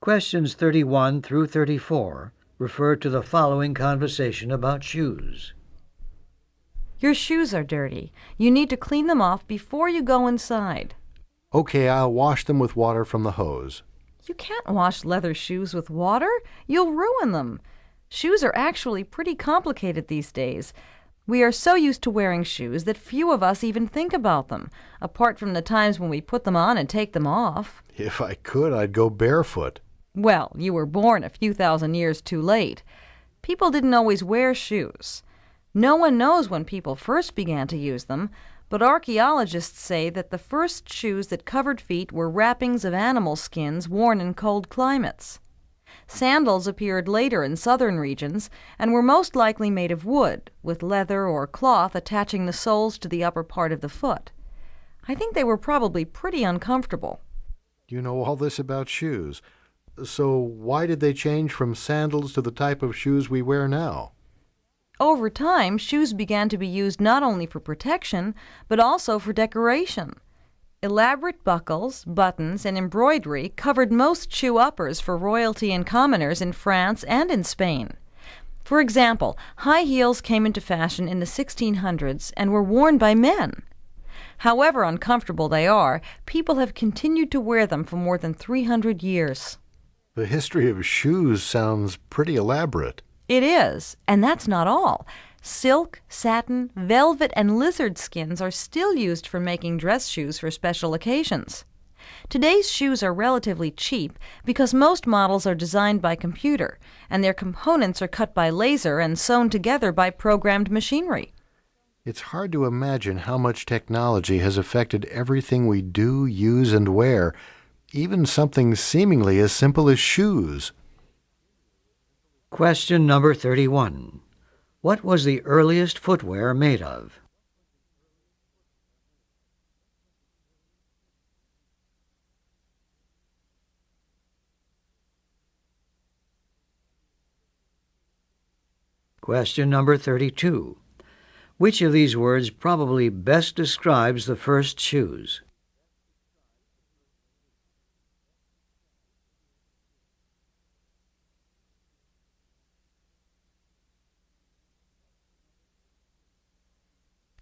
Questions 31 through 34 refer to the following conversation about shoes. Your shoes are dirty. You need to clean them off before you go inside. Okay, I'll wash them with water from the hose. You can't wash leather shoes with water. You'll ruin them. Shoes are actually pretty complicated these days. We are so used to wearing shoes that few of us even think about them, apart from the times when we put them on and take them off. If I could, I'd go barefoot. Well, you were born a few thousand years too late. People didn't always wear shoes. No one knows when people first began to use them, but archaeologists say that the first shoes that covered feet were wrappings of animal skins worn in cold climates. Sandals appeared later in southern regions and were most likely made of wood, with leather or cloth attaching the soles to the upper part of the foot. I think they were probably pretty uncomfortable. You know all this about shoes. So why did they change from sandals to the type of shoes we wear now? Over time, shoes began to be used not only for protection, but also for decoration. Elaborate buckles, buttons, and embroidery covered most shoe uppers for royalty and commoners in France and in Spain. For example, high heels came into fashion in the 1600s and were worn by men. However uncomfortable they are, people have continued to wear them for more than 300 years. The history of shoes sounds pretty elaborate. It is, and that's not all. Silk, satin, velvet, and lizard skins are still used for making dress shoes for special occasions. Today's shoes are relatively cheap because most models are designed by computer, and their components are cut by laser and sewn together by programmed machinery. It's hard to imagine how much technology has affected everything we do, use, and wear, even something seemingly as simple as shoes. Question number 31. What was the earliest footwear made of? Question number 32. Which of these words probably best describes the first shoes?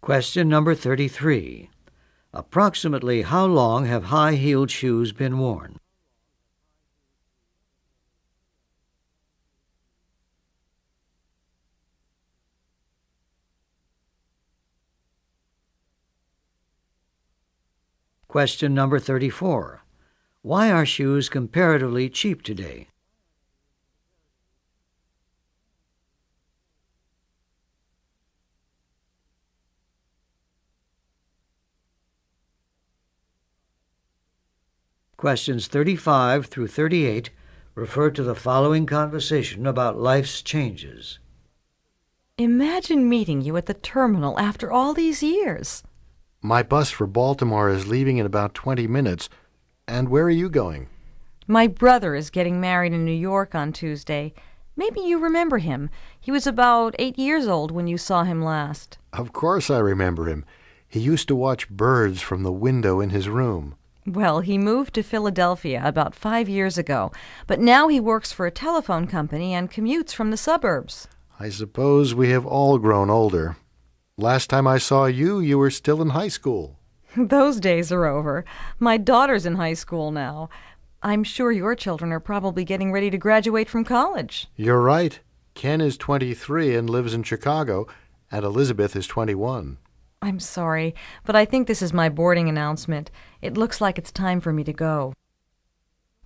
Question number 33. Approximately how long have high-heeled shoes been worn? Question number 34. Why are shoes comparatively cheap today? Questions 35 through 38 refer to the following conversation about life's changes. Imagine meeting you at the terminal after all these years. My bus for Baltimore is leaving in about 20 minutes. And where are you going? My brother is getting married in New York on Tuesday. Maybe you remember him. He was about 8 years old when you saw him last. Of course I remember him. He used to watch birds from the window in his room. Well, he moved to Philadelphia about 5 years ago, but now he works for a telephone company and commutes from the suburbs. I suppose we have all grown older. Last time I saw you, you were still in high school. Those days are over. My daughter's in high school now. I'm sure your children are probably getting ready to graduate from college. You're right. Ken is 23 and lives in Chicago, and Elizabeth is 21. I'm sorry, but I think this is my boarding announcement. It looks like it's time for me to go.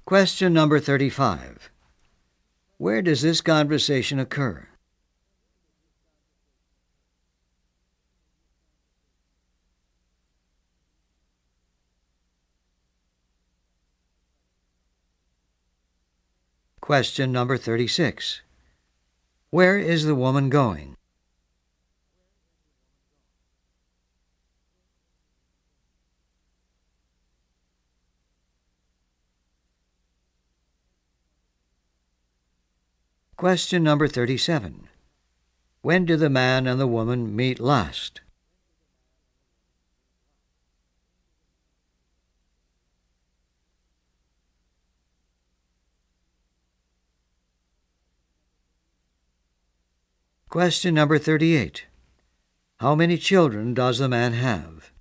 Question number 35. Where does this conversation occur? Question number 36. Where is the woman going? Question number 37. When did the man and the woman meet last? Question number 38. How many children does the man have?